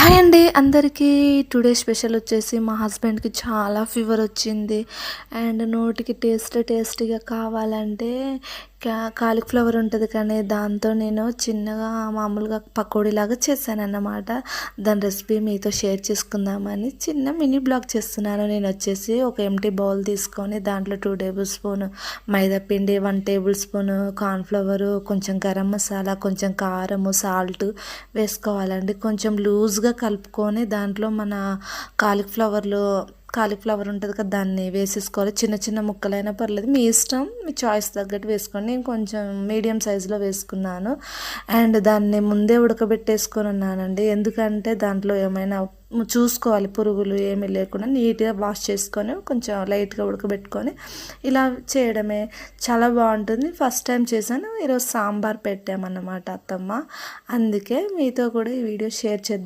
Hi అండి అందరికీ. Today special వచ్చేసి మా హస్బెండ్కి చాలా ఫీవర్ వచ్చింది. అండ్ నోటికి టేస్టీగా కావాలంటే కాలీఫ్లవర్ ఉంటుంది కానీ దాంతో నేను చిన్నగా మామూలుగా పకోడీలాగా చేశానన్నమాట. దాని రెసిపీ మీతో షేర్ చేసుకుందామని చిన్న మినీ బ్లాగ్ చేస్తున్నాను. నేను వచ్చేసి ఒక ఎంటీ బౌల్ తీసుకొని దాంట్లో 2 టేబుల్ స్పూన్ మైదా పిండి, 1 టేబుల్ స్పూన్ కార్న్ఫ్లవరు, కొంచెం గరం మసాలా, కొంచెం కారము, సాల్ట్ వేసుకోవాలండి. కొంచెం లూజ్గా కలుపుకొని దాంట్లో మన కాలీఫ్లవర్ ఉంటుంది కదా, దాన్ని వేసేసుకోవాలి. చిన్న చిన్న ముక్కలైనా పర్లేదు, మీ ఇష్టం, మీ చాయిస్ తగ్గట్టు వేసుకోండి. నేను కొంచెం మీడియం సైజులో వేసుకున్నాను. అండ్ దాన్ని ముందే ఉడకబెట్టేసుకొని ఉన్నానండి. ఎందుకంటే దాంట్లో ఏమైనా చూసుకోవాలి, పురుగులు ఏమీ లేకుండా నీట్గా వాష్ చేసుకొని కొంచెం లైట్గా ఉడకబెట్టుకొని ఇలా చేయడమే చాలా బాగుంటుంది. ఫస్ట్ టైం చేశాను. ఈరోజు సాంబార్ పెట్టామన్నమాట అత్తమ్మ. అందుకే మీతో కూడా ఈ వీడియో షేర్ చేద్దాం